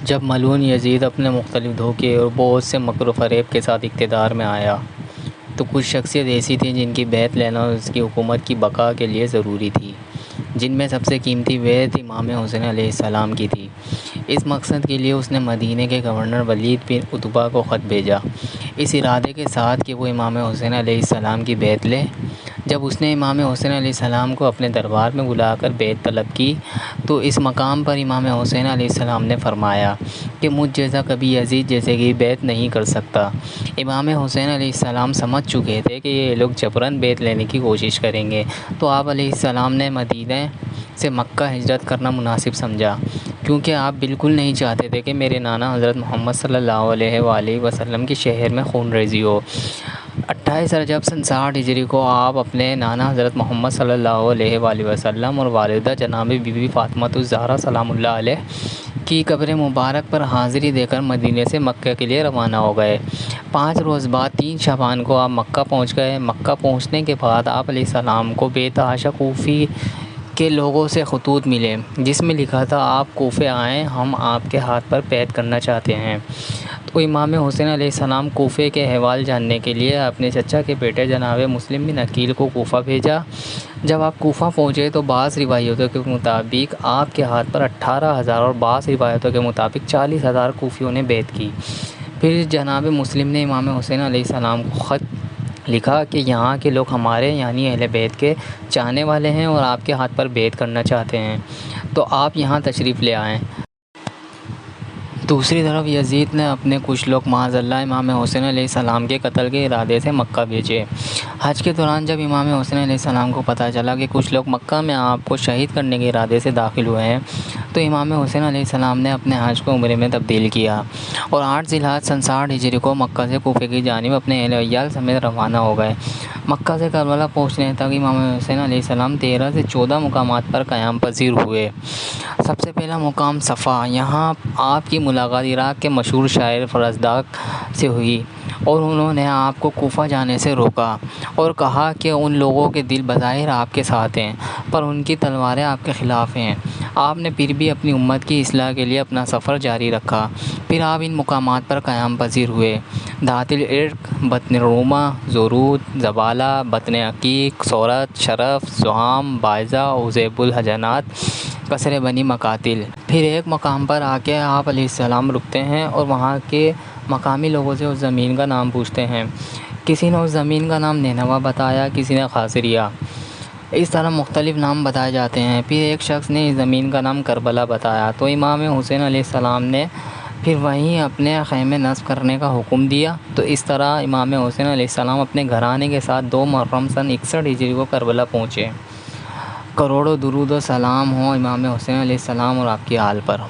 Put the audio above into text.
جب ملعون یزید اپنے مختلف دھوکے اور بہت سے مکر و فریب کے ساتھ اقتدار میں آیا تو کچھ شخصیت ایسی تھیں جن کی بیعت لینا اس کی حکومت کی بقا کے لیے ضروری تھی، جن میں سب سے قیمتی بیعت امام حسین علیہ السلام کی تھی۔ اس مقصد کے لیے اس نے مدینہ کے گورنر ولید بن عتبہ کو خط بھیجا، اس ارادے کے ساتھ کہ وہ امام حسین علیہ السلام کی بیعت لے۔ جب اس نے امام حسین علیہ السلام کو اپنے دربار میں بلا کر بیعت طلب کی تو اس مقام پر امام حسین علیہ السلام نے فرمایا کہ مجھ جیسا کبھی یزید جیسے کی بیعت نہیں کر سکتا۔ امام حسین علیہ السلام سمجھ چکے تھے کہ یہ لوگ جبراً بیعت لینے کی کوشش کریں گے، تو آپ علیہ السلام نے مدینہ سے مکہ ہجرت کرنا مناسب سمجھا، کیونکہ آپ بالکل نہیں چاہتے تھے کہ میرے نانا حضرت محمد صلی اللہ علیہ وآلہ وسلم کی شہر میں خون ریزی ہو۔ 28 رجب سن 60 ہجری کو آپ اپنے نانا حضرت محمد صلی اللہ علیہ وآلہ وسلم اور والدہ جناب بی بی فاطمہ الزہرا سلام اللہ علیہ کی قبر مبارک پر حاضری دے کر مدینے سے مکہ کے لیے روانہ ہو گئے۔ 5 روز بعد 3 شعبان کو آپ مکہ پہنچ گئے۔ مکہ پہنچنے کے بعد آپ علیہ السلام کو بے تحاشا کوفی کے لوگوں سے خطوط ملے جس میں لکھا تھا آپ کوفے آئیں، ہم آپ کے ہاتھ پر بیعت کرنا چاہتے ہیں۔ تو امام حسین علیہ السلام کوفے کے احوال جاننے کے لیے اپنے چچا کے بیٹے جناب مسلم بن عقیل کو کوفہ بھیجا۔ جب آپ کوفہ پہنچے تو بعض روایتوں کے مطابق آپ کے ہاتھ پر 18,000 اور بعض روایتوں کے مطابق 40,000 کوفیوں نے بیعت کی۔ پھر جناب مسلم نے امام حسین علیہ السلام کو خط لکھا کہ یہاں کے لوگ ہمارے یعنی اہل بیت کے چاہنے والے ہیں اور آپ کے ہاتھ پر بیعت کرنا چاہتے ہیں، تو آپ یہاں تشریف لے آئیں۔ دوسری طرف یزید نے اپنے کچھ لوگ معاذ اللہ امام حسین علیہ السلام کے قتل کے ارادے سے مکہ بھیجے۔ حج کے دوران جب امام حسین علیہ السلام کو پتہ چلا کہ کچھ لوگ مکہ میں آپ کو شہید کرنے کے ارادے سے داخل ہوئے ہیں تو امام حسین علیہ السلام نے اپنے حج کو عمرے میں تبدیل کیا اور 8 ذی الحجہ سن 60 ہجری کو مکہ سے کوفے کی جانب اپنے اہل و عیال سمیت روانہ ہو گئے۔ مکہ سے کربلا پہنچنے تک امام حسین علیہ السلام 13 سے 14 مقامات پر قیام پذیر ہوئے۔ سب سے پہلا مقام صفا، یہاں آپ کی ملاقات عراق کے مشہور شاعر فرزدق سے ہوئی اور انہوں نے آپ کو کوفہ جانے سے روکا اور کہا کہ ان لوگوں کے دل بظاہر آپ کے ساتھ ہیں پر ان کی تلواریں آپ کے خلاف ہیں۔ آپ نے پھر بھی اپنی امت کی اصلاح کے لیے اپنا سفر جاری رکھا۔ پھر آپ ان مقامات پر قیام پذیر ہوئے: ذات العرق، بطن رومہ، زورود، زبالہ، بطن عقیق، صورت، شرف، زحام، باعثہ، عزیب الحجنات، قصر بنی مقاتل۔ پھر ایک مقام پر آ کے آپ علیہ السلام رکتے ہیں اور وہاں کے مقامی لوگوں سے اس زمین کا نام پوچھتے ہیں۔ کسی نے اس زمین کا نام نینوا بتایا، کسی نے خاصریہ، اس طرح مختلف نام بتائے جاتے ہیں۔ پھر ایک شخص نے اس زمین کا نام کربلا بتایا تو امام حسین علیہ السلام نے پھر وہیں اپنے خیمے نصب کرنے کا حکم دیا۔ تو اس طرح امام حسین علیہ السلام اپنے گھرانے کے ساتھ 2 محرم سن 61 ہجری کو کربلا پہنچے۔ کروڑوں درود و سلام ہوں امام حسین علیہ السلام اور آپ کی آل پر۔